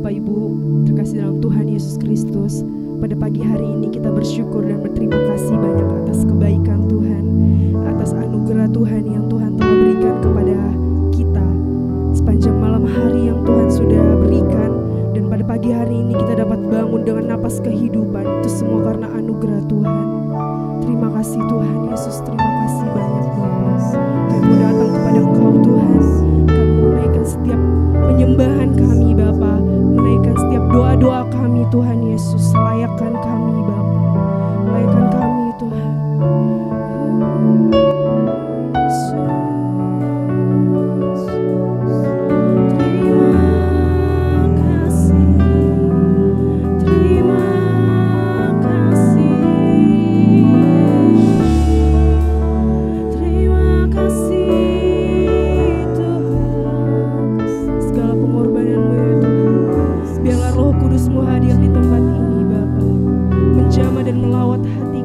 Bapak Ibu terkasih dalam Tuhan Yesus Kristus, pada pagi hari ini kita bersyukur dan berterima kasih banyak atas kebaikan Tuhan, atas anugerah Tuhan yang Tuhan telah berikan kepada kita sepanjang malam hari yang Tuhan sudah berikan. Dan pada pagi hari ini kita dapat bangun dengan napas kehidupan. Itu semua karena anugerah Tuhan. Terima kasih Tuhan Yesus, terima kasih banyak Bapa. Kami mau datang kepada Engkau Tuhan. Kami menaikkan setiap penyembahan kami Bapa, menaikkan setiap doa-doa kami Tuhan Yesus. Layakkan kami Bapa, layakkan kami Tuhan. Hadir di tempat ini Bapa, menjamah dan melawat hati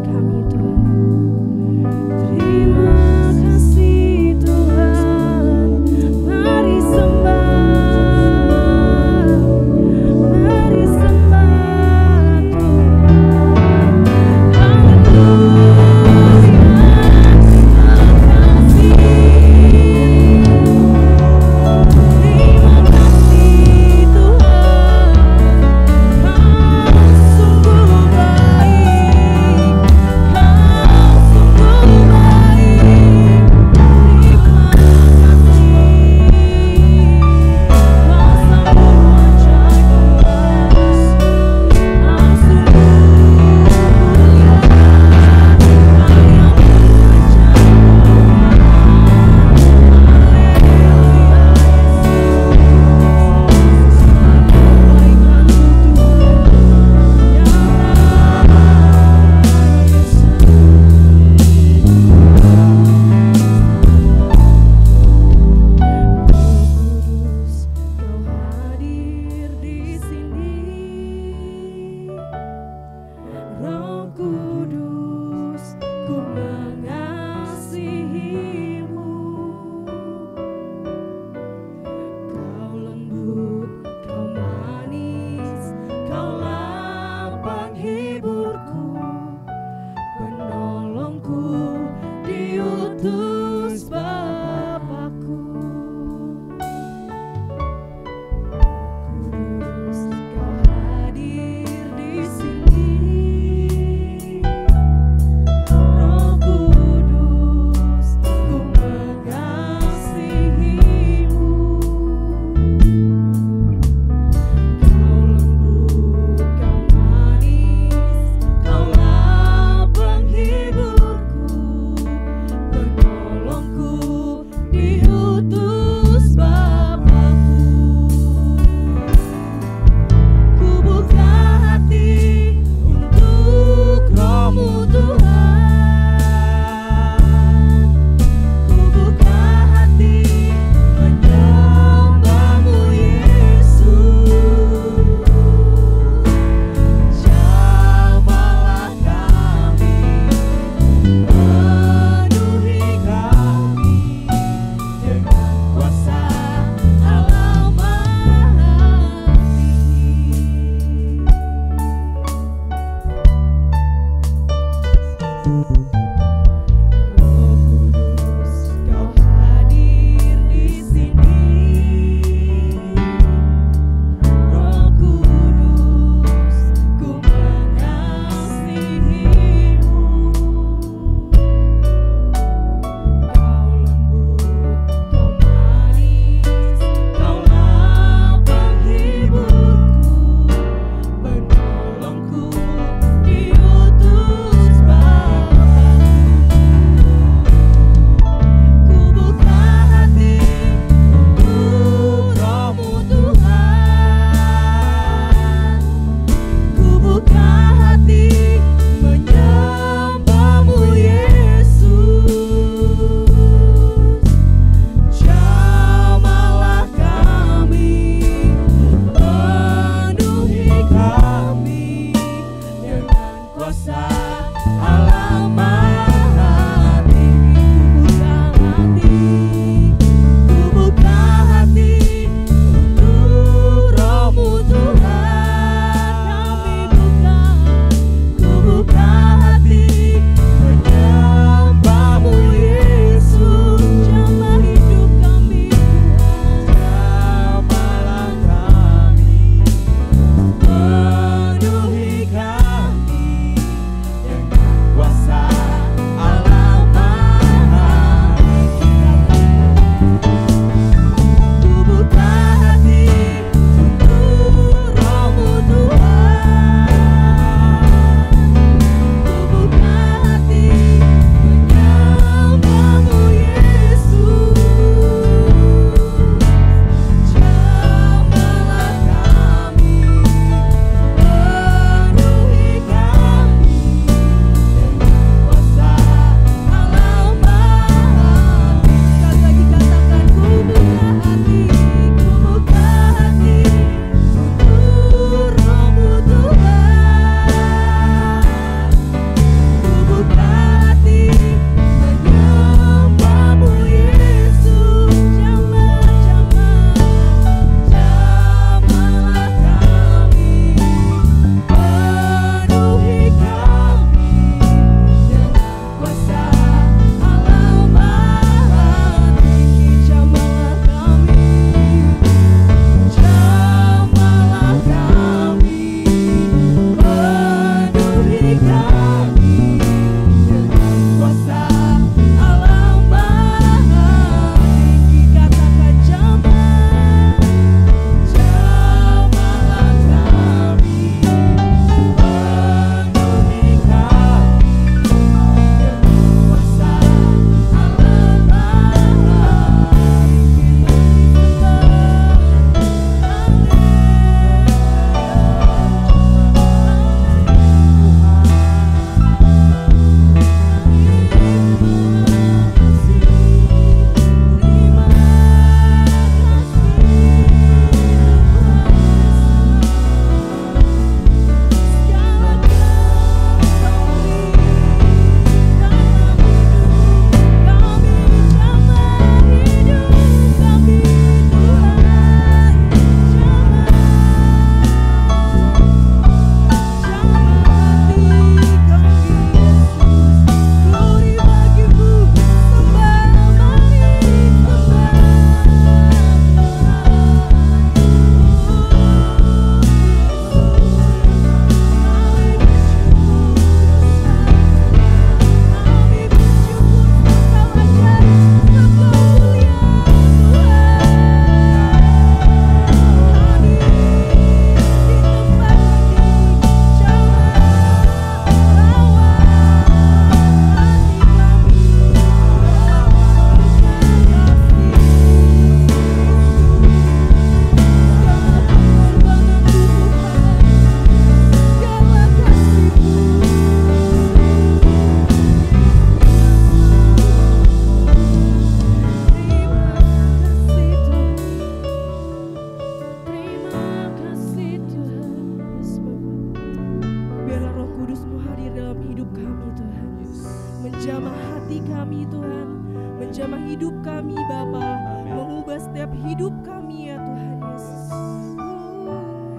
menjamah hidup kami Bapa, mengubah setiap hidup kami ya Tuhan Yesus.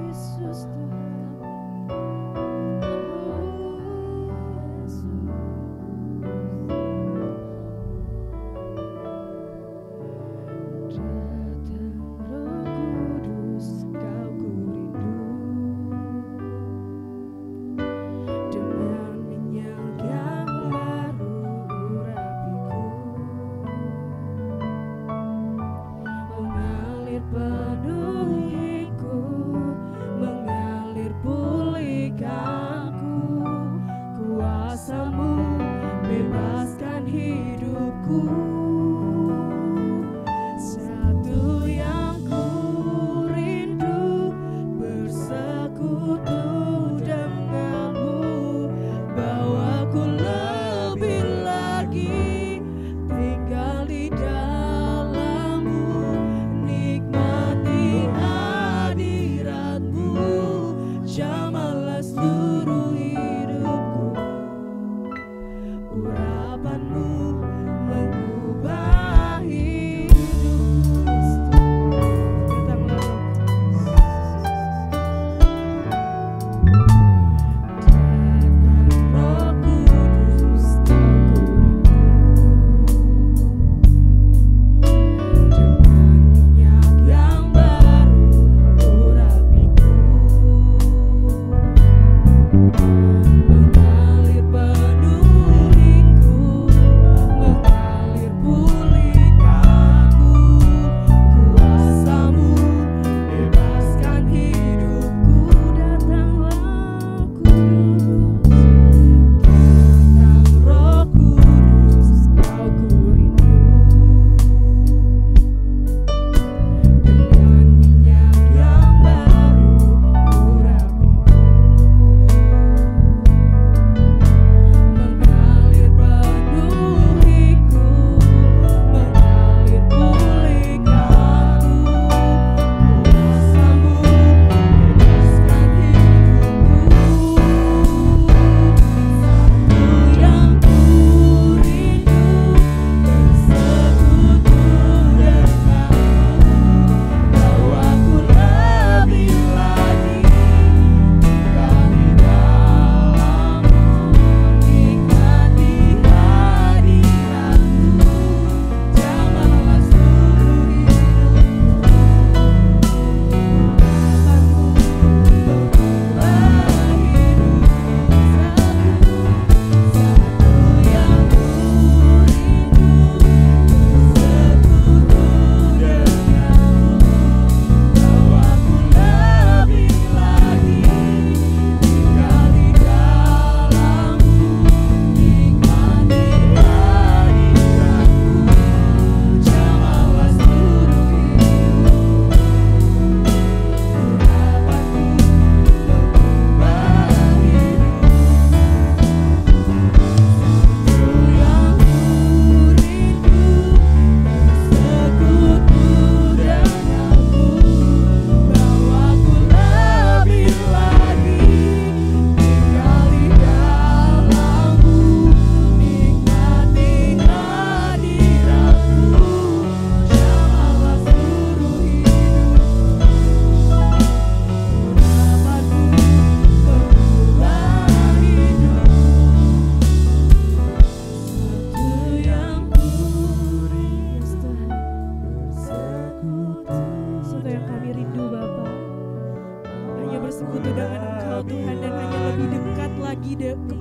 Yesus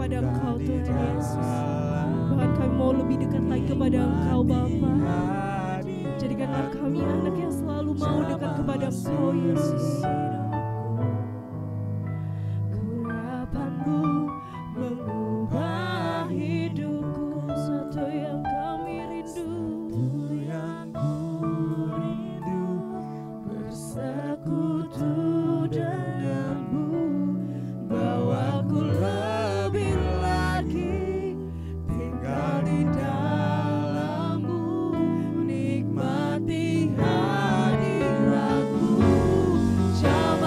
kepada Engkau Tuhan Yesus. Bahkan kami mau lebih dekat lagi kepada Engkau Bapa. Jadikanlah kami anak yang selalu mau dekat kepada Engkau Yesus. Kurapanmu mengubah hidupku, satu yang kami rindu, yang ku rindu, bersekutu denganmu, bawaku lebih lagi, tinggal di dalammu, nikmati hadiratmu, jamah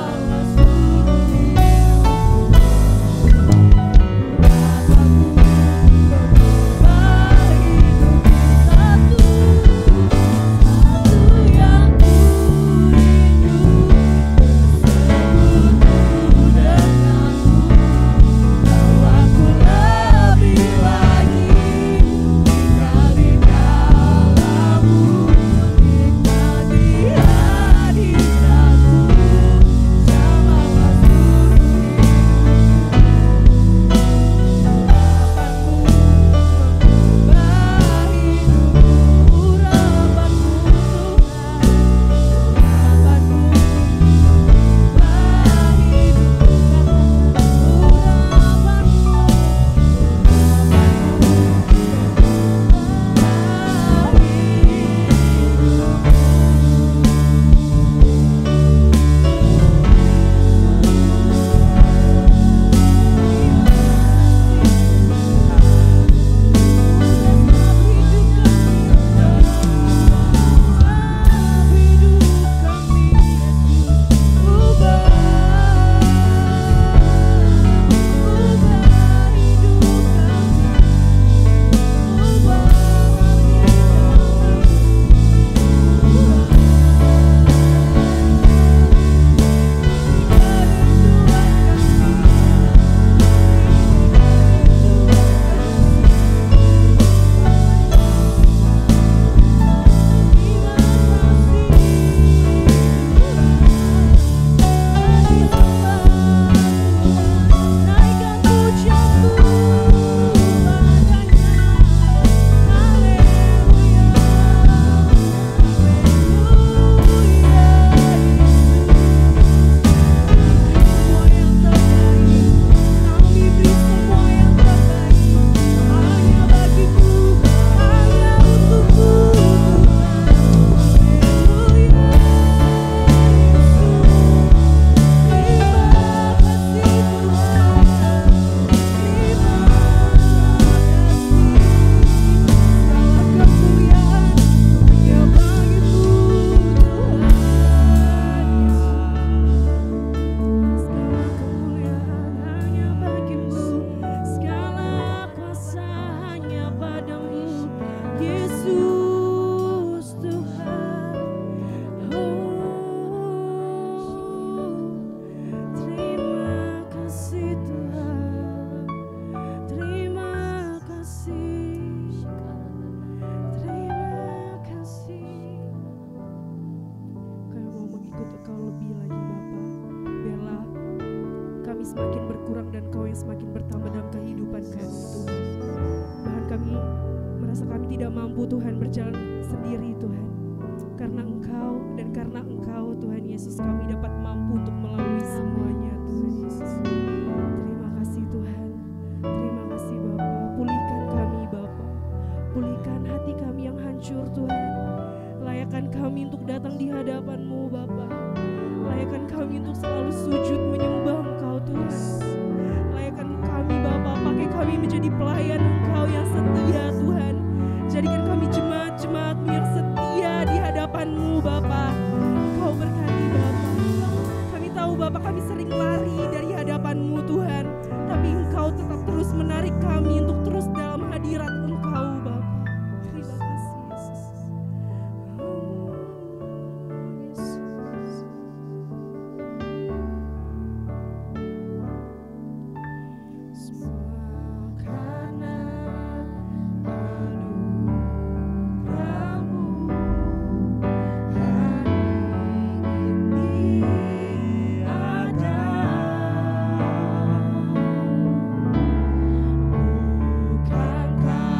kami semakin berkurang dan Engkau yang semakin bertambah dalam kehidupan kami Tuhan. Bahkan kami merasa kami tidak mampu Tuhan berjalan sendiri Tuhan. Karena Engkau dan karena Engkau Tuhan Yesus kami dapat mampu untuk melalui semuanya Tuhan Yesus. Terima kasih Tuhan. Terima kasih Bapa. Pulihkan kami Bapa. Pulihkan hati kami yang hancur Tuhan. Layakkan kami untuk datang di hadapan-Mu Bapa. Layakkan kami untuk selalu sujud menyembah Engkau Tuhan. Layakkan kami Bapa, pakai kami menjadi pelayan Engkau yang setia Tuhan. Jadikan kami jemaat-jemaat-Mu yang setia di hadapan-Mu Bapa. Engkau berkati Bapa. Kami tahu Bapa kami sering lari dari hadapan-Mu Tuhan, tapi Engkau tetap terus menarik kami untuk terus dalam hadirat Engkau Bapa. Terima kasih Yesus. Bukankah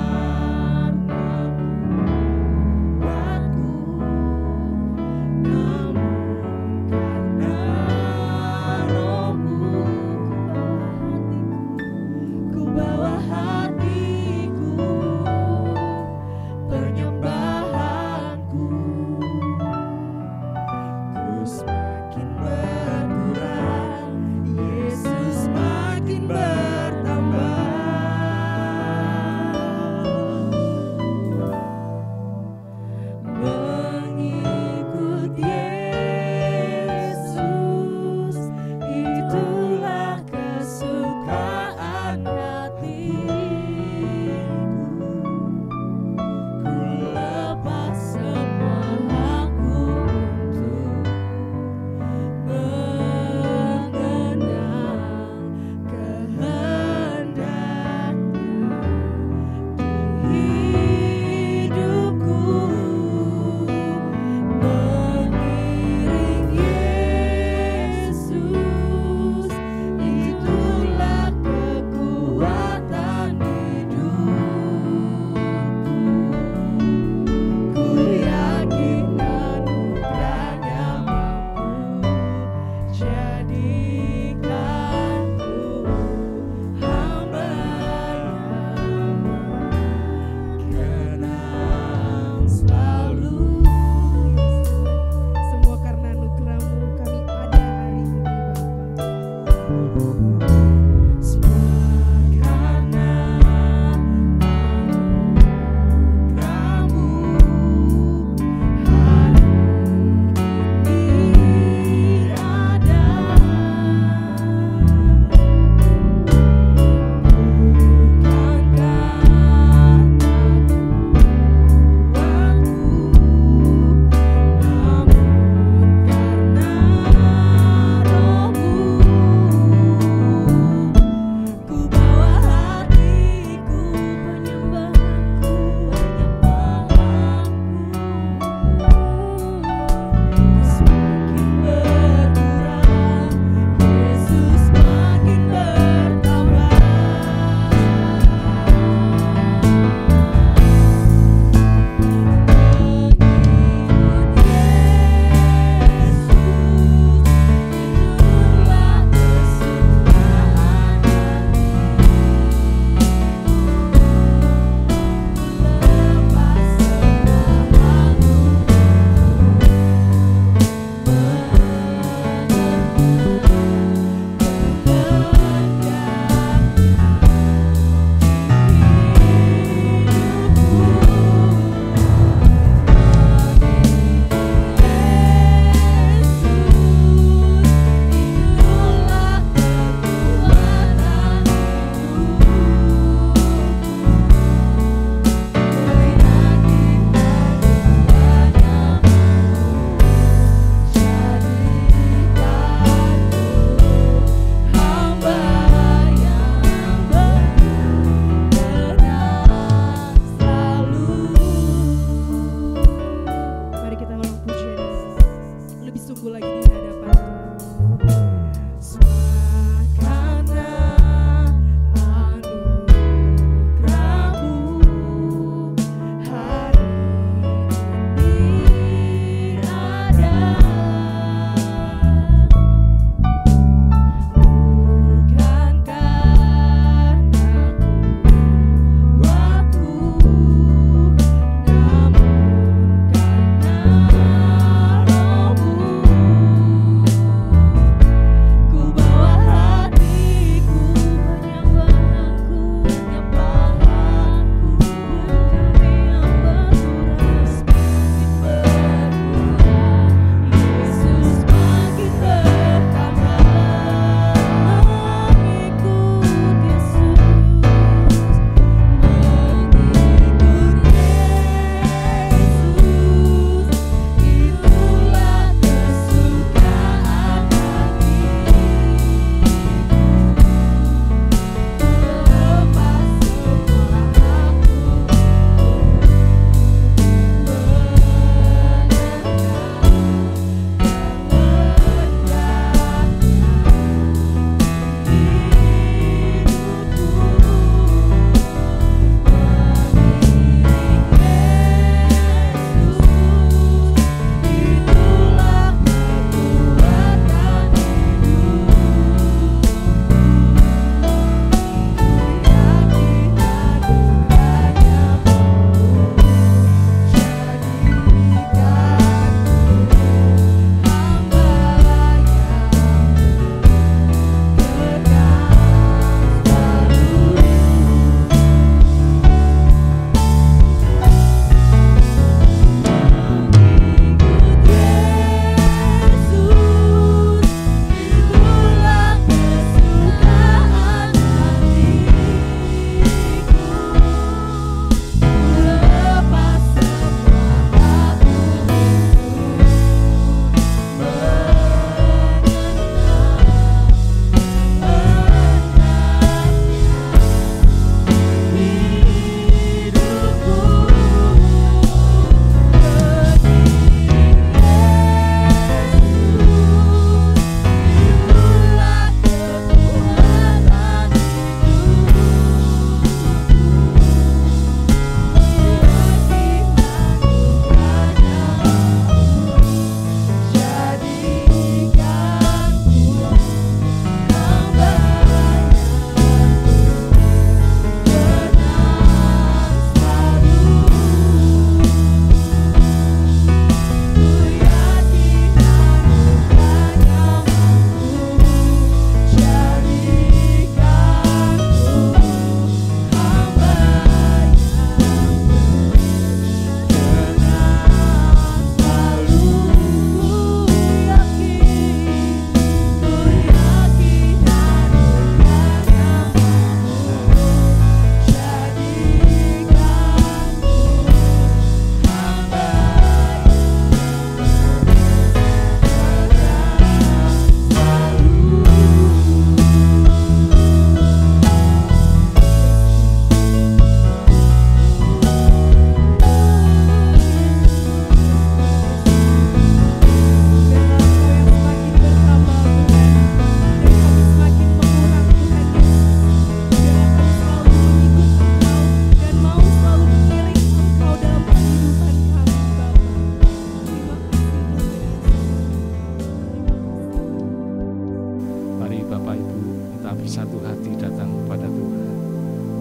bersatu hati datang kepada Tuhan.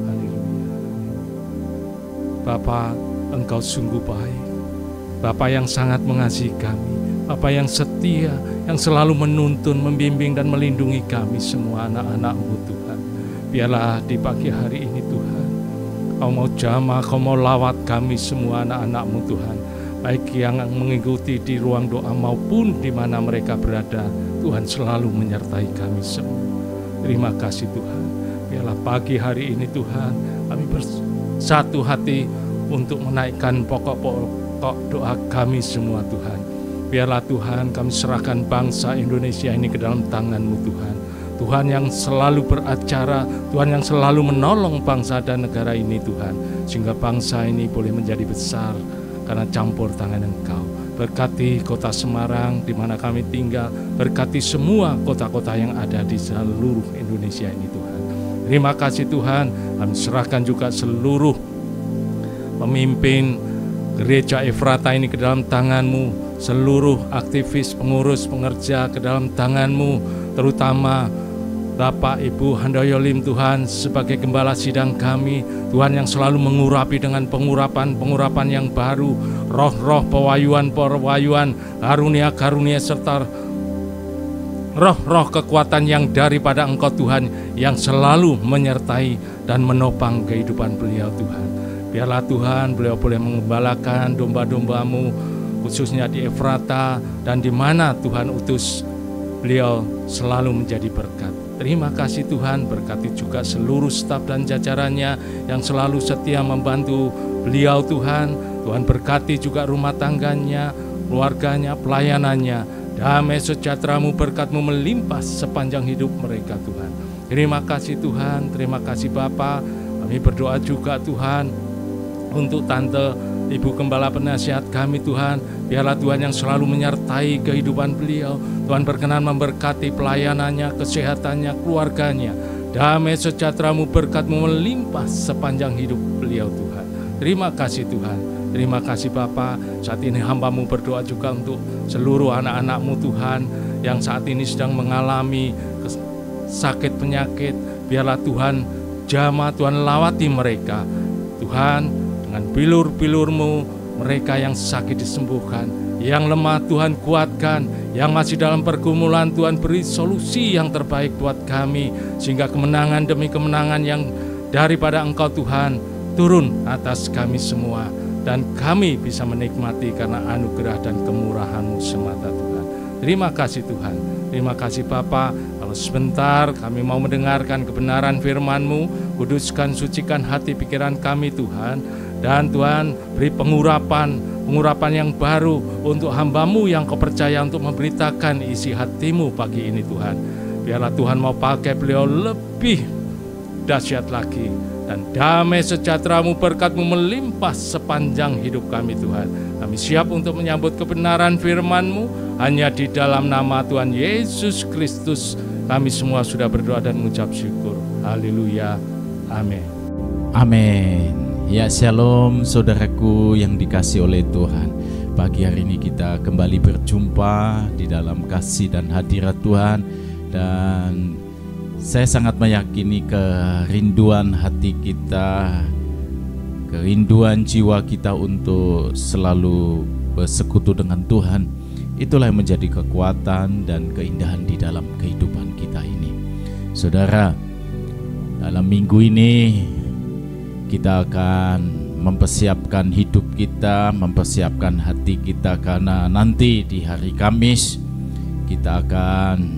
Haleluya. Bapa, Engkau sungguh baik. Bapa yang sangat mengasihi kami, Bapa yang setia, yang selalu menuntun, membimbing dan melindungi kami semua anak-anak-Mu Tuhan. Biarlah di pagi hari ini Tuhan, Kau mau jamah, Kau mau lawat kami semua anak-anak-Mu Tuhan, baik yang mengikuti di ruang doa maupun di mana mereka berada. Tuhan selalu menyertai kami semua. Terima kasih Tuhan. Biarlah pagi hari ini Tuhan, kami bersatu hati untuk menaikkan pokok-pokok doa kami semua Tuhan. Biarlah Tuhan, kami serahkan bangsa Indonesia ini ke dalam tangan-Mu Tuhan. Tuhan yang selalu beracara, Tuhan yang selalu menolong bangsa dan negara ini Tuhan, sehingga bangsa ini boleh menjadi besar karena campur tangan Engkau. Berkati kota Semarang di mana kami tinggal, berkati semua kota-kota yang ada di seluruh Indonesia ini Tuhan. Terima kasih Tuhan, kami serahkan juga seluruh pemimpin gereja Efrata ini ke dalam tangan-Mu, seluruh aktivis, pengurus, pengerja ke dalam tangan-Mu, terutama Bapak Ibu Handoyo Lim Tuhan sebagai gembala sidang kami, Tuhan yang selalu mengurapi dengan pengurapan yang baru, roh-roh pewayuan, karunia-karunia serta roh-roh kekuatan yang daripada Engkau Tuhan, yang selalu menyertai dan menopang kehidupan beliau Tuhan. Biarlah Tuhan beliau boleh mengembalakan domba-domba-Mu khususnya di Efrata dan di mana Tuhan utus beliau selalu menjadi berkat. Terima kasih Tuhan, berkati juga seluruh staf dan jajarannya yang selalu setia membantu beliau Tuhan. Tuhan berkati juga rumah tangganya, keluarganya, pelayanannya. Damai sejahtera-Mu, berkat-Mu melimpah sepanjang hidup mereka Tuhan. Terima kasih Tuhan, terima kasih Bapa. Kami berdoa juga Tuhan untuk Tante Ibu Gembala penasihat kami Tuhan, biarlah Tuhan yang selalu menyertai kehidupan beliau. Tuhan berkenan memberkati pelayanannya, kesehatannya, keluarganya. Damai sejahtera-Mu, berkat-Mu melimpah sepanjang hidup beliau Tuhan. Terima kasih Tuhan, terima kasih Bapa. Saat ini hamba-Mu berdoa juga untuk seluruh anak-anak-Mu Tuhan yang saat ini sedang mengalami sakit penyakit. Biarlah Tuhan jamah, Tuhan lawati mereka Tuhan. Dengan bilur-bilur-Mu, mereka yang sakit disembuhkan, yang lemah Tuhan kuatkan, yang masih dalam pergumulan Tuhan beri solusi yang terbaik buat kami, sehingga kemenangan demi kemenangan yang daripada Engkau Tuhan turun atas kami semua, dan kami bisa menikmati karena anugerah dan kemurahan-Mu semata Tuhan. Terima kasih Tuhan, terima kasih Bapa. Kalau sebentar kami mau mendengarkan kebenaran firman-Mu, kuduskan, sucikan hati pikiran kami Tuhan. Dan Tuhan beri pengurapan yang baru untuk hamba-Mu yang Kau percaya untuk memberitakan isi hati-Mu pagi ini Tuhan. Biarlah Tuhan mau pakai beliau lebih dahsyat lagi, dan damai sejahtera-Mu, berkat-Mu melimpah sepanjang hidup kami Tuhan. Kami siap untuk menyambut kebenaran firman-Mu. Hanya di dalam nama Tuhan Yesus Kristus kami semua sudah berdoa dan mengucap syukur. Haleluya, amin. Amin. Ya, shalom saudaraku yang dikasihi oleh Tuhan. Pagi hari ini kita kembali berjumpa di dalam kasih dan hadirat Tuhan. Dan saya sangat meyakini kerinduan hati kita, kerinduan jiwa kita untuk selalu bersekutu dengan Tuhan, itulah yang menjadi kekuatan dan keindahan di dalam kehidupan kita ini. Saudara, dalam minggu ini kita akan mempersiapkan hidup kita, mempersiapkan hati kita, karena nanti di hari Kamis kita akan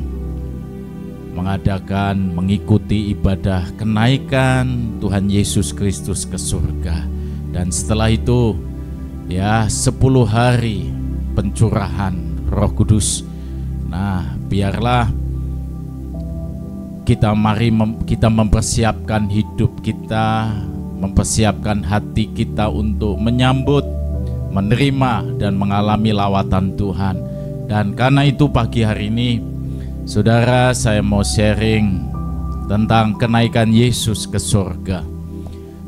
mengikuti ibadah kenaikan Tuhan Yesus Kristus ke surga. Dan setelah itu ya 10 hari pencurahan Roh Kudus. Nah, biarlah kita mempersiapkan hidup kita, mempersiapkan hati kita untuk menyambut, menerima dan mengalami lawatan Tuhan. Dan karena itu pagi hari ini, saudara, saya mau sharing tentang kenaikan Yesus ke surga.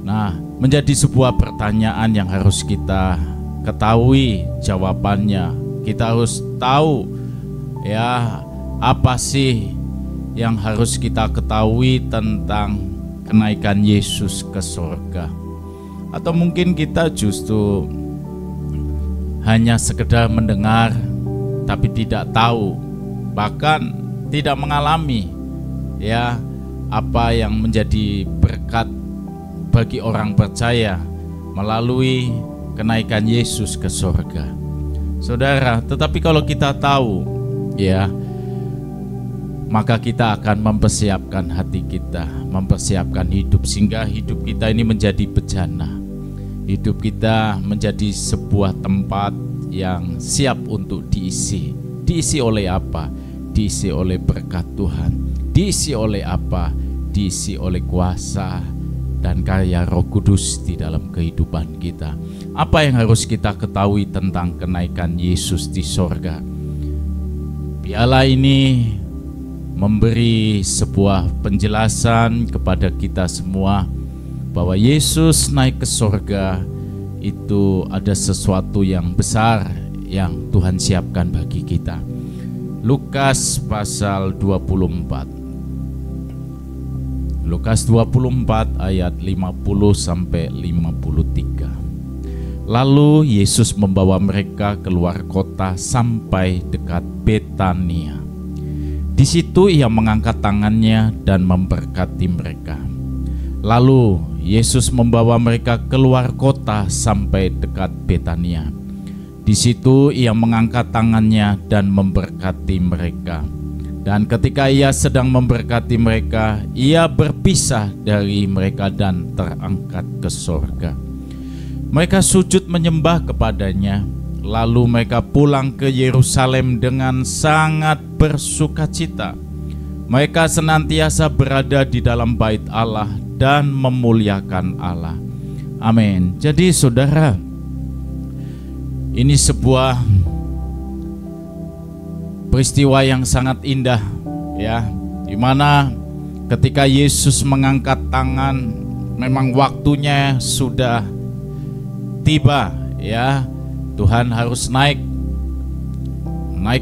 Nah, menjadi sebuah pertanyaan yang harus kita ketahui jawabannya. Kita harus tahu ya, apa sih yang harus kita ketahui tentang kenaikan Yesus ke surga? Atau mungkin kita justru hanya sekedar mendengar tapi tidak tahu, bahkan tidak mengalami ya apa yang menjadi berkat bagi orang percaya melalui kenaikan Yesus ke surga. Saudara, tetapi kalau kita tahu ya, maka kita akan mempersiapkan hati kita, mempersiapkan hidup, sehingga hidup kita ini menjadi bejana. Hidup kita menjadi sebuah tempat yang siap untuk diisi. Diisi oleh apa? Diisi oleh berkat Tuhan. Diisi oleh apa? Diisi oleh kuasa dan karya Roh Kudus di dalam kehidupan kita. Apa yang harus kita ketahui tentang kenaikan Yesus di sorga? Piala ini memberi sebuah penjelasan kepada kita semua bahwa Yesus naik ke sorga itu ada sesuatu yang besar yang Tuhan siapkan bagi kita. Lukas pasal 24. Lukas 24 ayat 50 sampai 53. Lalu Yesus membawa mereka keluar kota sampai dekat Betania. Di situ ia mengangkat tangannya dan memberkati mereka. Lalu Yesus membawa mereka keluar kota sampai dekat Betania. Di situ ia mengangkat tangannya dan memberkati mereka. Dan ketika ia sedang memberkati mereka, ia berpisah dari mereka dan terangkat ke surga. Mereka sujud menyembah kepadanya. Lalu mereka pulang ke Yerusalem dengan sangat bersukacita. Mereka senantiasa berada di dalam bait Allah dan memuliakan Allah. Amin. Jadi saudara, ini sebuah peristiwa yang sangat indah ya, di mana ketika Yesus mengangkat tangan, memang waktunya sudah tiba ya. Tuhan harus naik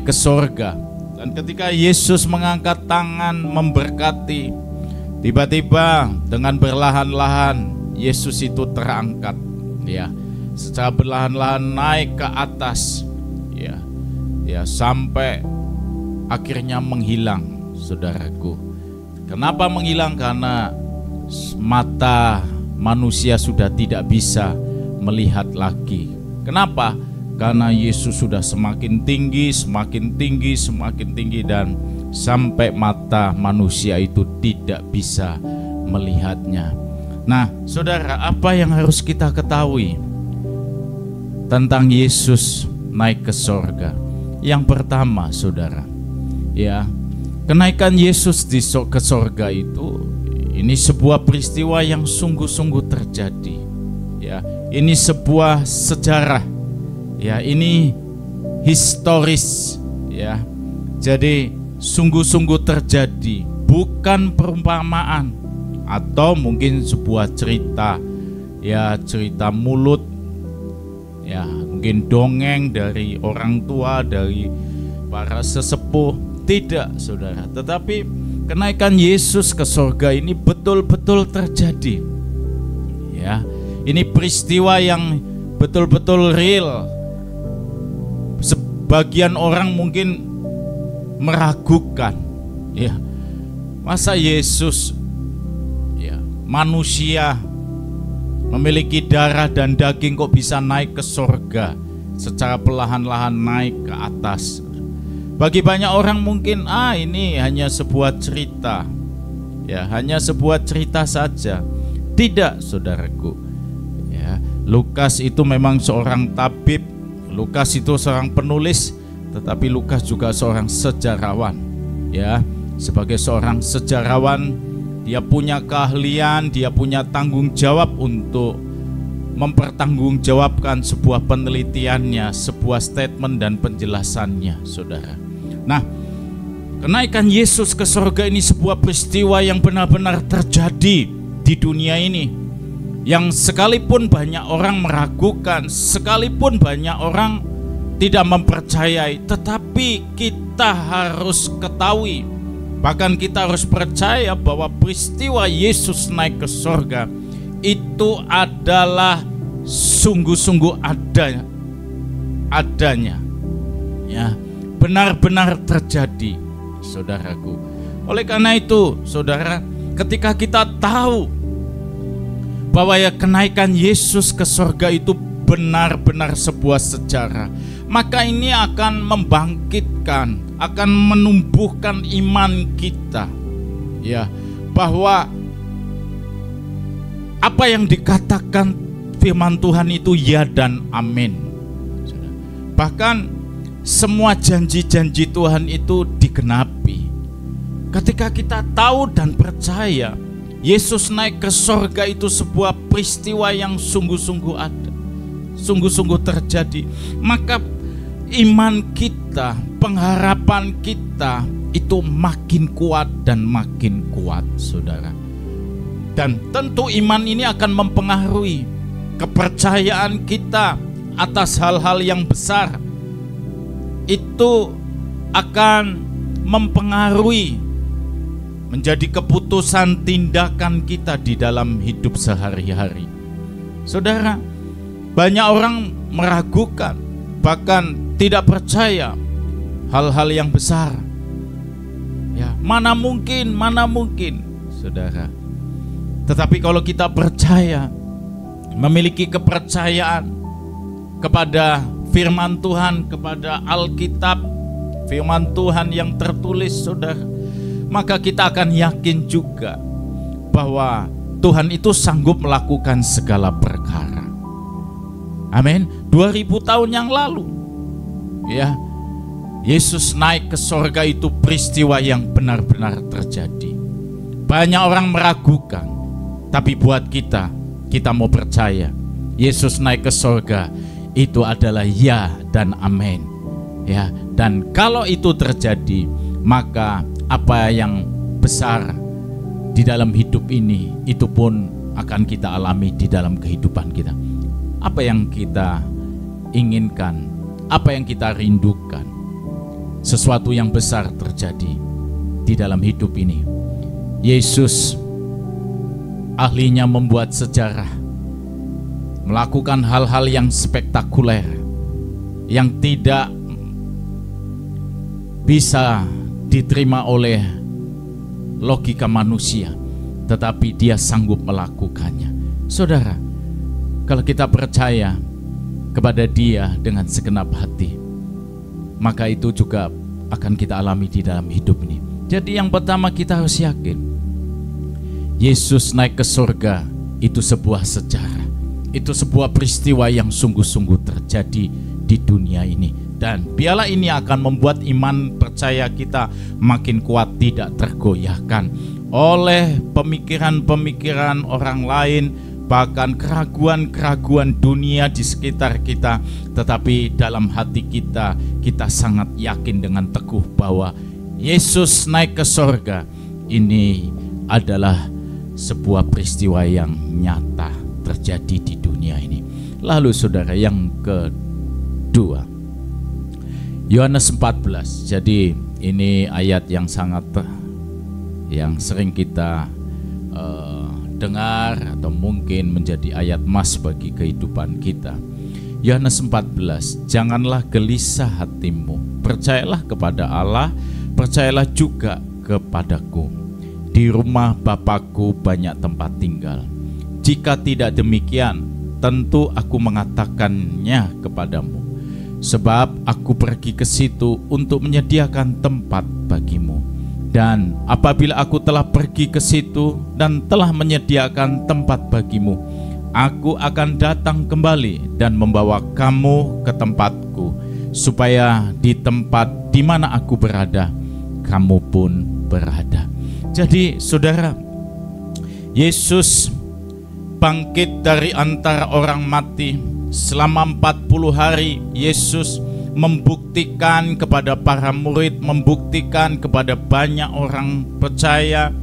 ke surga. Dan ketika Yesus mengangkat tangan memberkati, tiba-tiba dengan berlahan-lahan Yesus itu terangkat ya, secara berlahan-lahan naik ke atas ya, sampai akhirnya menghilang, saudaraku. Kenapa menghilang? Karena mata manusia sudah tidak bisa melihat lagi. Kenapa? Karena Yesus sudah semakin tinggi dan sampai mata manusia itu tidak bisa melihatnya. Nah, saudara, apa yang harus kita ketahui tentang Yesus naik ke surga? Yang pertama, saudara, ya, kenaikan Yesus ke surga itu, ini sebuah peristiwa yang sungguh-sungguh terjadi. Ya, ini sebuah sejarah. Ya, ini historis. Ya, jadi sungguh-sungguh terjadi, bukan perumpamaan atau mungkin sebuah cerita. Ya, cerita mulut. Ya, mungkin dongeng dari orang tua, dari para sesepuh. Tidak, saudara. Tetapi kenaikan Yesus ke surga ini betul-betul terjadi. Ya, ini peristiwa yang betul-betul real. Sebagian orang mungkin meragukan, ya, masa Yesus, ya, manusia memiliki darah dan daging kok bisa naik ke surga secara perlahan-lahan naik ke atas. Bagi banyak orang mungkin ini hanya sebuah cerita, ya, hanya sebuah cerita saja. Tidak, saudaraku. Lukas itu memang seorang tabib, Lukas itu seorang penulis, tetapi Lukas juga seorang sejarawan. Ya, sebagai seorang sejarawan, dia punya keahlian, dia punya tanggung jawab untuk mempertanggungjawabkan sebuah penelitiannya, sebuah statement dan penjelasannya, saudara. Nah, kenaikan Yesus ke surga ini sebuah peristiwa yang benar-benar terjadi di dunia ini. Yang sekalipun banyak orang meragukan, sekalipun banyak orang tidak mempercayai, tetapi kita harus ketahui Bahkan kita harus percaya bahwa peristiwa Yesus naik ke sorga itu adalah sungguh-sungguh adanya, ya, benar-benar terjadi, saudaraku. Oleh karena itu, saudara, ketika kita tahu bahwa ya kenaikan Yesus ke sorga itu benar-benar sebuah sejarah, maka ini akan membangkitkan, akan menumbuhkan iman kita, ya, bahwa apa yang dikatakan firman Tuhan itu ya dan amin. Bahkan semua janji-janji Tuhan itu digenapi. Ketika kita tahu dan percaya Yesus naik ke sorga itu sebuah peristiwa yang sungguh-sungguh ada, sungguh-sungguh terjadi, maka iman kita, pengharapan kita itu makin kuat dan makin kuat, saudara. Dan tentu iman ini akan mempengaruhi kepercayaan kita atas hal-hal yang besar. Itu akan mempengaruhi menjadi keputusan tindakan kita di dalam hidup sehari-hari. Saudara, banyak orang meragukan, bahkan tidak percaya hal-hal yang besar. Ya, mana mungkin, saudara. Tetapi kalau kita percaya, memiliki kepercayaan kepada firman Tuhan, kepada Alkitab, firman Tuhan yang tertulis, saudara, maka kita akan yakin juga bahwa Tuhan itu sanggup melakukan segala perkara. Amin. 2000 tahun yang lalu, ya, Yesus naik ke sorga itu peristiwa yang benar-benar terjadi. Banyak orang meragukan, tapi buat kita mau percaya Yesus naik ke sorga itu adalah ya dan amin, ya. Dan kalau itu terjadi, maka apa yang besar di dalam hidup ini itu pun akan kita alami di dalam kehidupan kita. Apa yang kita inginkan, apa yang kita rindukan, sesuatu yang besar terjadi di dalam hidup ini. Yesus ahlinya membuat sejarah, melakukan hal-hal yang spektakuler, yang tidak bisa diterima oleh logika manusia, tetapi dia sanggup melakukannya. Saudara, kalau kita percaya kepada dia dengan segenap hati, maka itu juga akan kita alami di dalam hidup ini. Jadi yang pertama kita harus yakin Yesus naik ke surga itu sebuah sejarah, itu sebuah peristiwa yang sungguh-sungguh terjadi di dunia ini. Dan biarlah ini akan membuat iman percaya kita makin kuat, tidak tergoyahkan oleh pemikiran-pemikiran orang lain, bahkan keraguan-keraguan dunia di sekitar kita. Tetapi dalam hati kita, kita sangat yakin dengan teguh bahwa Yesus naik ke surga ini adalah sebuah peristiwa yang nyata terjadi di dunia ini. Lalu saudara, yang kedua, Yohanes 14. Jadi ini ayat yang sering kita dengar atau mungkin menjadi ayat emas bagi kehidupan kita. Yohanes 14, janganlah gelisah hatimu, percayalah kepada Allah, percayalah juga kepadaku. Di rumah Bapakku banyak tempat tinggal. Jika tidak demikian, tentu aku mengatakannya kepadamu. Sebab aku pergi ke situ untuk menyediakan tempat bagimu. Dan apabila aku telah pergi ke situ dan telah menyediakan tempat bagimu, aku akan datang kembali dan membawa kamu ke tempatku, supaya di tempat di mana aku berada, kamu pun berada. Jadi saudara, Yesus bangkit dari antara orang mati. Selama 40 hari Yesus membuktikan kepada para murid, membuktikan kepada banyak orang percaya,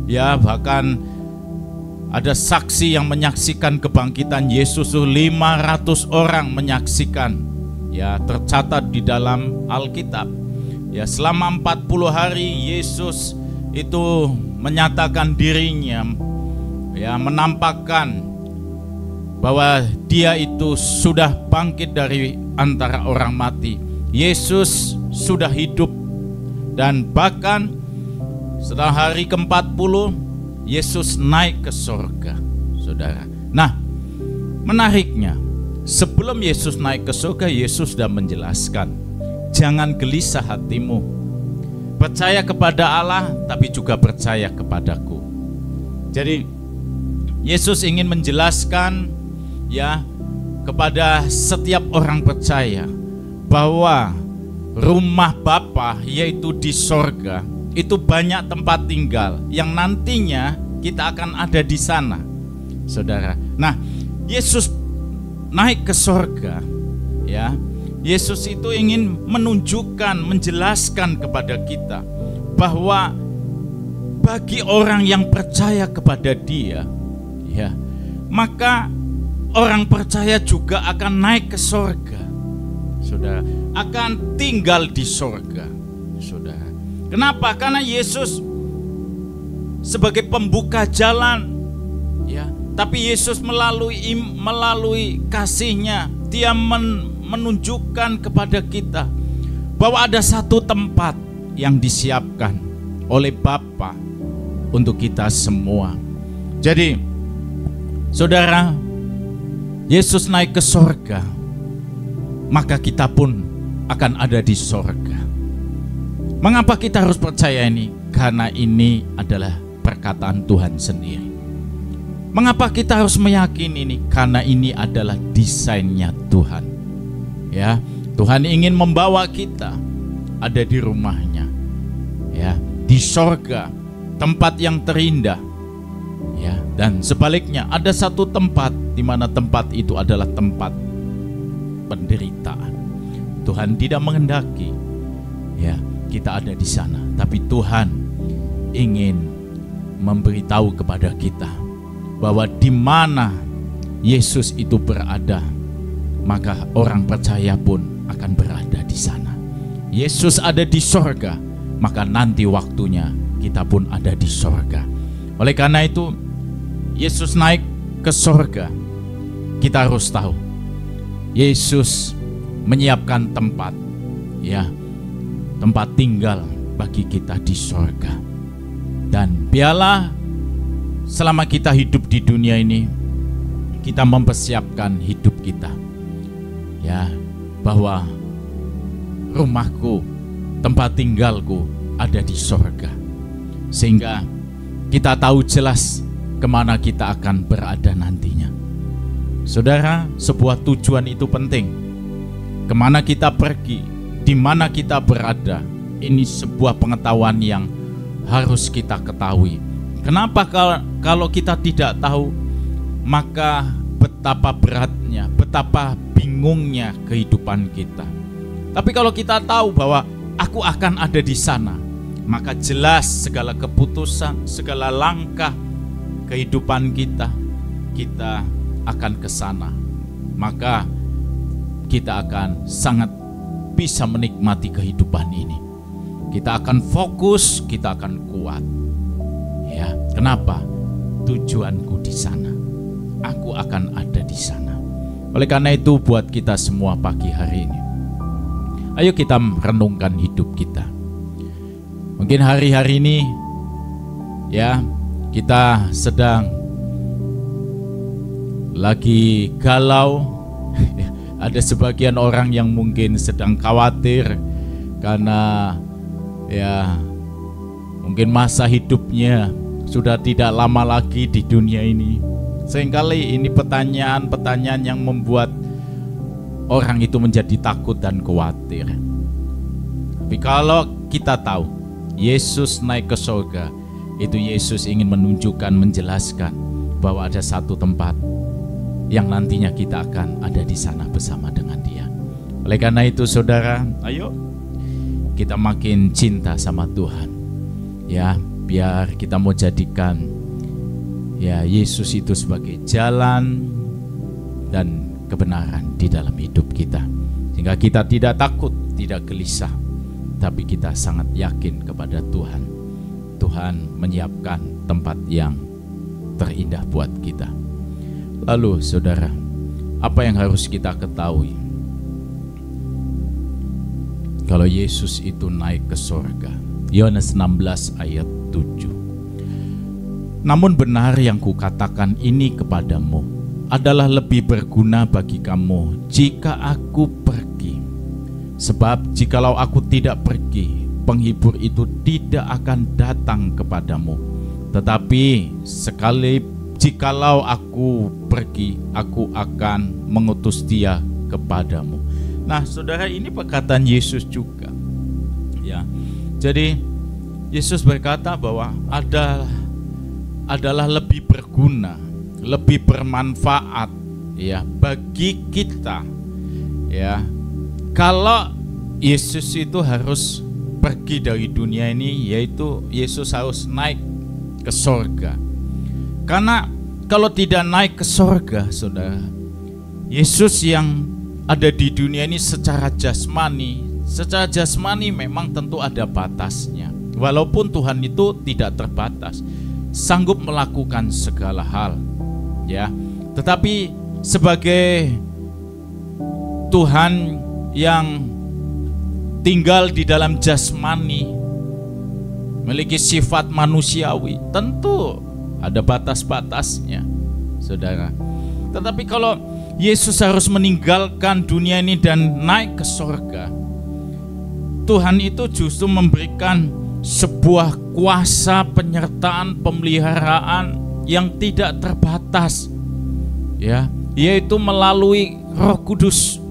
ya, bahkan ada saksi yang menyaksikan kebangkitan Yesus, 500 orang menyaksikan, ya, tercatat di dalam Alkitab. Ya, selama 40 hari Yesus itu menyatakan dirinya, ya, menampakkan bahwa dia itu sudah bangkit dari antara orang mati. Yesus sudah hidup, dan bahkan setelah hari ke-40 Yesus naik ke surga, saudara. Nah, menariknya, sebelum Yesus naik ke surga, Yesus sudah menjelaskan, jangan gelisah hatimu, percaya kepada Allah tapi juga percaya kepadaku. Jadi Yesus ingin menjelaskan, ya, kepada setiap orang percaya bahwa rumah Bapa, yaitu di sorga, itu banyak tempat tinggal yang nantinya kita akan ada di sana, saudara. Nah, Yesus naik ke sorga, ya. Yesus itu ingin menunjukkan, menjelaskan kepada kita bahwa bagi orang yang percaya kepada Dia, ya, maka orang percaya juga akan naik ke sorga, saudara, akan tinggal di sorga, saudara. Kenapa? Karena Yesus sebagai pembuka jalan, ya. Tapi Yesus melalui kasih-Nya, Dia menunjukkan kepada kita bahwa ada satu tempat yang disiapkan oleh Bapa untuk kita semua. Jadi, saudara, Yesus naik ke sorga, maka kita pun akan ada di sorga. Mengapa kita harus percaya ini? Karena ini adalah perkataan Tuhan sendiri. Mengapa kita harus meyakini ini? Karena ini adalah desainnya Tuhan. Ya, Tuhan ingin membawa kita ada di rumahnya, ya, di sorga, tempat yang terindah, ya. Dan sebaliknya ada satu tempat di mana tempat itu adalah tempat penderitaan. Tuhan tidak menghendaki, ya, kita ada di sana, tapi Tuhan ingin memberitahu kepada kita bahwa di mana Yesus itu berada, maka orang percaya pun akan berada di sana. Yesus ada di sorga, maka nanti waktunya kita pun ada di sorga. Oleh karena itu, Yesus naik ke sorga. Kita harus tahu, Yesus menyiapkan tempat, ya, tempat tinggal bagi kita di sorga. Dan biarlah selama kita hidup di dunia ini, kita mempersiapkan hidup kita, ya, bahwa rumahku, tempat tinggalku ada di sorga, sehingga kita tahu jelas kemana kita akan berada nantinya. Saudara, sebuah tujuan itu penting. Kemana kita pergi, di mana kita berada, ini sebuah pengetahuan yang harus kita ketahui. Kenapa? Kalau kita tidak tahu, maka betapa beratnya, betapa bingungnya kehidupan kita. Tapi kalau kita tahu bahwa aku akan ada di sana, maka jelas segala keputusan, segala langkah kehidupan kita akan ke sana. Maka kita akan sangat bisa menikmati kehidupan ini. Kita akan fokus, kita akan kuat. Ya, kenapa? Tujuanku di sana. Aku akan ada di sana. Oleh karena itu, buat kita semua pagi hari ini, ayo kita renungkan hidup kita. Mungkin hari-hari ini, ya, kita sedang lagi galau. Ada sebagian orang yang mungkin sedang khawatir karena, ya, mungkin masa hidupnya sudah tidak lama lagi di dunia ini. Seringkali ini pertanyaan-pertanyaan yang membuat orang itu menjadi takut dan khawatir. Tapi kalau kita tahu Yesus naik ke surga, itu Yesus ingin menunjukkan, menjelaskan bahwa ada satu tempat yang nantinya kita akan ada di sana bersama dengan Dia. Oleh karena itu, saudara, ayo kita makin cinta sama Tuhan. Ya, biar kita mau jadikan, ya, Yesus itu sebagai jalan dan kebenaran di dalam hidup kita, sehingga kita tidak takut, tidak gelisah, tapi kita sangat yakin kepada Tuhan. Tuhan Tuhan menyiapkan tempat yang terindah buat kita. Lalu saudara, apa yang harus kita ketahui? Kalau Yesus itu naik ke sorga, Yohanes 16 ayat 7. Namun benar yang kukatakan ini kepadamu adalah lebih berguna bagi kamu jika aku pergi. Sebab jikalau aku tidak pergi, penghibur itu tidak akan datang kepadamu. Tetapi jikalau aku pergi, aku akan mengutus dia kepadamu. Nah, saudara, ini perkataan Yesus juga. Ya. Jadi Yesus berkata bahwa adalah lebih berguna, lebih bermanfaat ya bagi kita. Ya. Kalau Yesus itu harus pergi dari dunia ini, yaitu Yesus harus naik ke sorga. Karena kalau tidak naik ke sorga, saudara, Yesus yang ada di dunia ini secara jasmani memang tentu ada batasnya. Walaupun Tuhan itu tidak terbatas, sanggup melakukan segala hal, ya. Tetapi sebagai Tuhan yang tinggal di dalam jasmani, memiliki sifat manusiawi, tentu ada batas-batasnya, saudara. Tetapi kalau Yesus harus meninggalkan dunia ini dan naik ke sorga, Tuhan itu justru memberikan sebuah kuasa penyertaan, pemeliharaan yang tidak terbatas, ya, yaitu melalui Roh Kudus.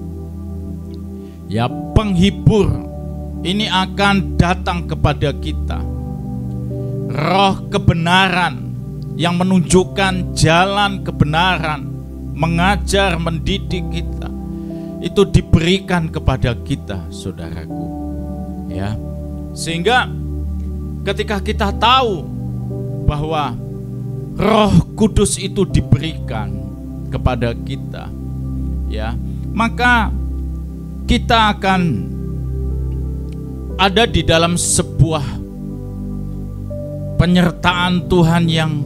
Ya, penghibur ini akan datang kepada kita. Roh kebenaran yang menunjukkan jalan kebenaran, mengajar, mendidik kita, itu diberikan kepada kita, saudaraku. Ya, sehingga ketika kita tahu bahwa Roh Kudus itu diberikan kepada kita, ya, maka kita akan ada di dalam sebuah penyertaan Tuhan yang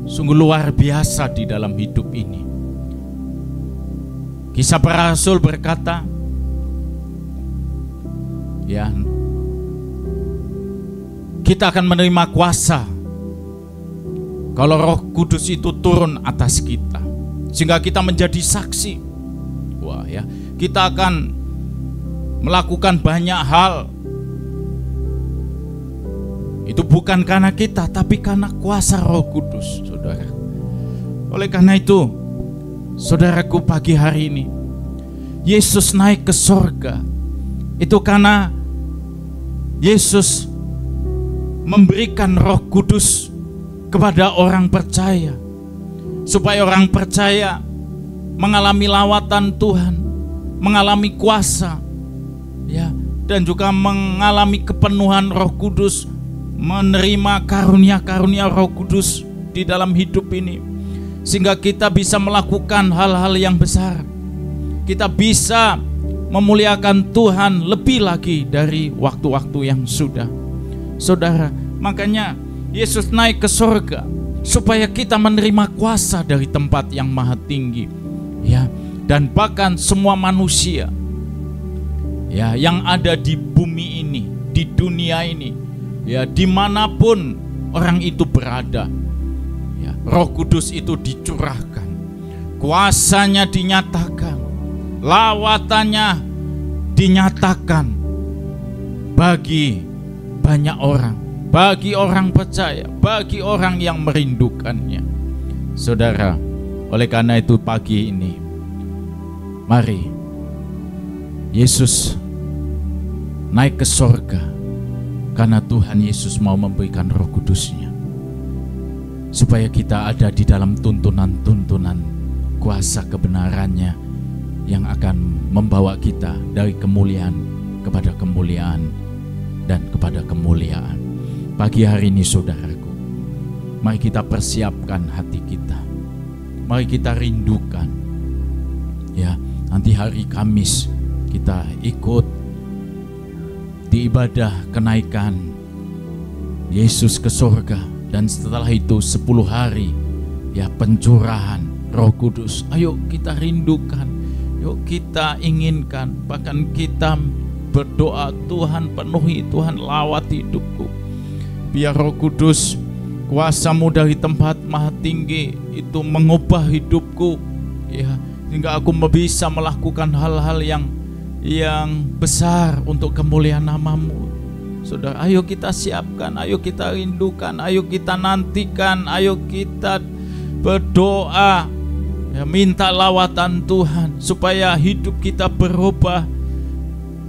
sungguh luar biasa di dalam hidup ini. Kisah Para Rasul berkata, ya, kita akan menerima kuasa kalau Roh Kudus itu turun atas kita, sehingga kita menjadi saksi. Wah, ya, kita akan melakukan banyak hal. Itu bukan karena kita, tapi karena kuasa Roh Kudus, saudara. Oleh karena itu, saudaraku, pagi hari ini Yesus naik ke sorga itu karena Yesus memberikan Roh Kudus kepada orang percaya, supaya orang percaya mengalami lawatan Tuhan, mengalami kuasa, ya, dan juga mengalami kepenuhan Roh Kudus, menerima karunia-karunia Roh Kudus di dalam hidup ini, sehingga kita bisa melakukan hal-hal yang besar. Kita bisa memuliakan Tuhan lebih lagi dari waktu-waktu yang sudah. Saudara, makanya Yesus naik ke sorga supaya kita menerima kuasa dari tempat yang maha tinggi, ya, dan bahkan semua manusia, ya, yang ada di bumi ini, di dunia ini, ya, dimanapun orang itu berada, ya, Roh Kudus itu dicurahkan, kuasanya dinyatakan, lawatannya dinyatakan bagi banyak orang, bagi orang percaya, bagi orang yang merindukannya. Saudara, oleh karena itu pagi ini, mari Yesus naik ke sorga karena Tuhan Yesus mau memberikan Roh Kudus-Nya, supaya kita ada di dalam tuntunan-tuntunan kuasa kebenarannya yang akan membawa kita dari kemuliaan kepada kemuliaan dan kepada kemuliaan. Pagi hari ini, saudaraku, mari kita persiapkan hati kita, mari kita rindukan, ya, nanti hari Kamis kita ikut di ibadah kenaikan Yesus ke surga, dan setelah itu 10 hari ya pencurahan Roh Kudus. Ayo kita rindukan, yuk kita inginkan, bahkan kita berdoa, Tuhan penuhi, Tuhan lawat hidupku. Biar Roh Kudus, kuasa-Mu dari tempat maha tinggi itu mengubah hidupku, ya, sehingga aku bisa melakukan hal-hal yang besar untuk kemuliaan nama-Mu. Saudara, ayo kita siapkan, ayo kita rindukan, ayo kita nantikan, ayo kita berdoa, ya, minta lawatan Tuhan supaya hidup kita berubah.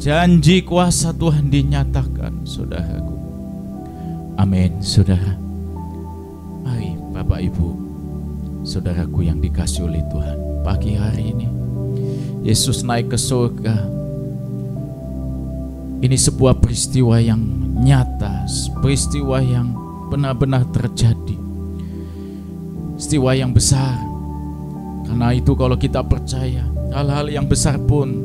Janji kuasa Tuhan dinyatakan, saudaraku. Amin, saudara. Mari Bapak Ibu, saudaraku yang dikasihi oleh Tuhan, pagi hari ini Yesus naik ke surga. Ini sebuah peristiwa yang nyata, peristiwa yang benar-benar terjadi, peristiwa yang besar. Karena itu kalau kita percaya, hal-hal yang besar pun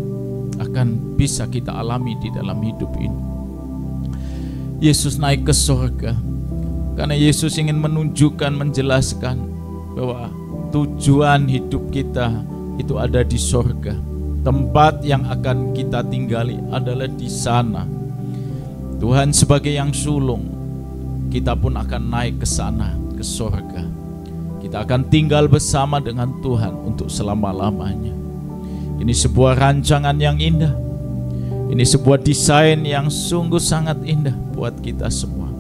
akan bisa kita alami di dalam hidup ini. Yesus naik ke surga karena Yesus ingin menunjukkan, menjelaskan bahwa tujuan hidup kita itu ada di surga. Tempat yang akan kita tinggali adalah di sana. Tuhan sebagai yang sulung, kita pun akan naik ke sana, ke surga. Kita akan tinggal bersama dengan Tuhan untuk selama-lamanya. Ini sebuah rancangan yang indah. Ini sebuah desain yang sungguh sangat indah buat kita semua.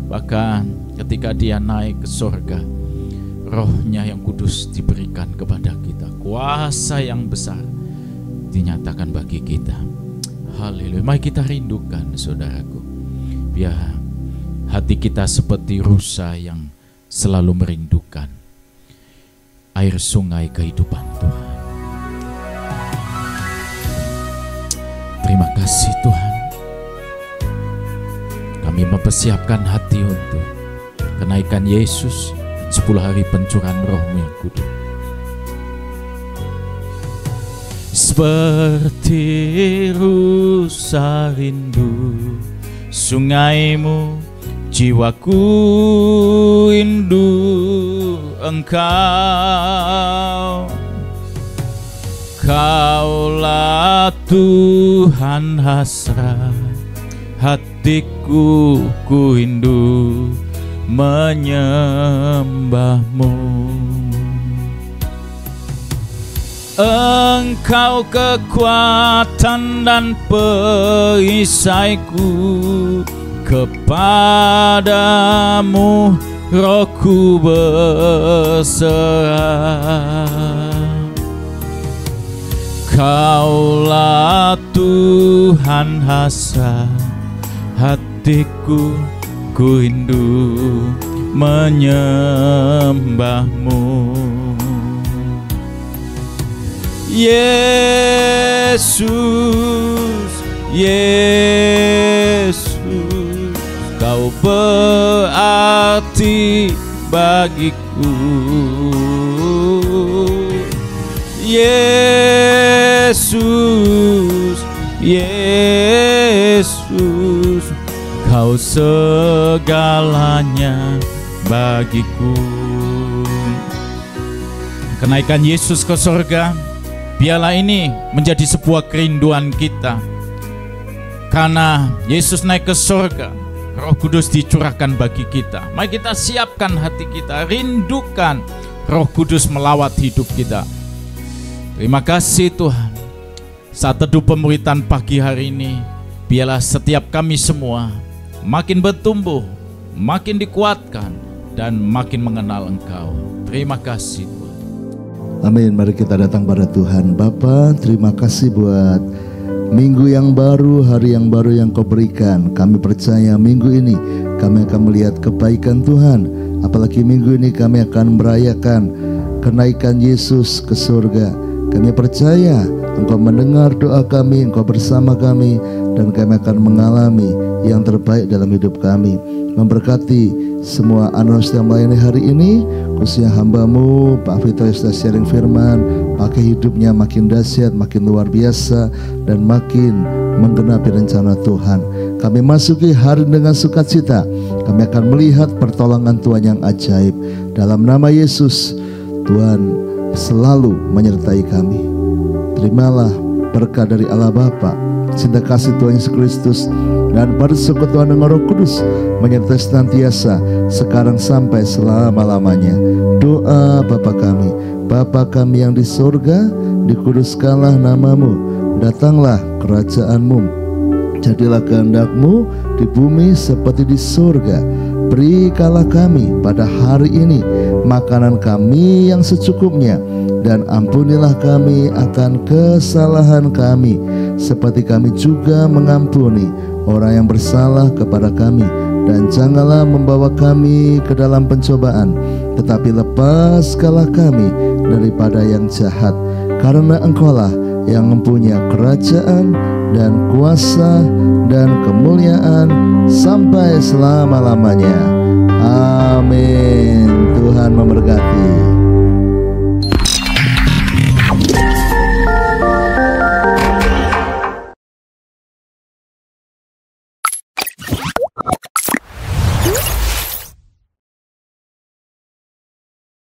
Bahkan ketika Dia naik ke surga, Roh-Nya yang kudus diberikan kepada kita. Kuasa yang besar dinyatakan bagi kita. Haleluya. Mari kita rindukan, saudaraku. Biar hati kita seperti rusa yang selalu merindukan air sungai kehidupan Tuhan. Terima kasih Tuhan. Kami mempersiapkan hati untuk kenaikan Yesus, 10 hari pencurahan Roh-Mu yang kudus. Seperti rusa rindu sungai-Mu, jiwaku rindu Engkau. Kaulah Tuhan hasrat hatiku, ku rindu menyembah-Mu. Engkau kekuatan dan perisaiku, kepadamu rohku berserah. Kaulah Tuhan hasrat hatiku, ku rindu menyembah-Mu. Yesus, Yesus, Kau berarti bagiku. Yesus, Yesus, Kau segalanya bagiku. Kenaikan Yesus ke surga, biarlah ini menjadi sebuah kerinduan kita. Karena Yesus naik ke surga, Roh Kudus dicurahkan bagi kita. Mari kita siapkan hati kita, rindukan Roh Kudus melawat hidup kita. Terima kasih Tuhan. Saat teduh pemuritan pagi hari ini, biarlah setiap kami semua makin bertumbuh, makin dikuatkan, dan makin mengenal Engkau. Terima kasih Tuhan. Amin. Mari kita datang pada Tuhan. Bapa, terima kasih buat minggu yang baru, hari yang baru yang Kau berikan. Kami percaya minggu ini kami akan melihat kebaikan Tuhan. Apalagi minggu ini kami akan merayakan kenaikan Yesus ke surga. Kami percaya Engkau mendengar doa kami, Engkau bersama kami, dan kami akan mengalami yang terbaik dalam hidup kami. Memberkati semua anak yang melayani hari ini, khususnya hamba-Mu Pak Fitra yang sudah sharing firman. Pakai hidupnya makin dahsyat, makin luar biasa, dan makin menggenapi rencana Tuhan. Kami masuki hari dengan sukacita. Kami Kami akan melihat pertolongan Tuhan yang ajaib. Dalam nama Yesus, Tuhan selalu menyertai kami. Terimalah berkat dari Allah Bapa, cinta kasih Tuhan Yesus Kristus, dan persekutuan dengan Roh Kudus menyertai senantiasa sekarang sampai selama-lamanya. Doa Bapa kami yang di surga, dikuduskanlah namamu, datanglah kerajaanmu, jadilah kehendak-Mu di bumi seperti di surga. Berikanlah kami pada hari ini makanan kami yang secukupnya, dan ampunilah kami akan kesalahan kami, seperti kami juga mengampuni orang yang bersalah kepada kami. Dan janganlah membawa kami ke dalam pencobaan, tetapi lepaskanlah kami daripada yang jahat. Karena Engkaulah yang mempunyai kerajaan dan kuasa dan kemuliaan sampai selama-lamanya. Amin. Tuhan memberkati.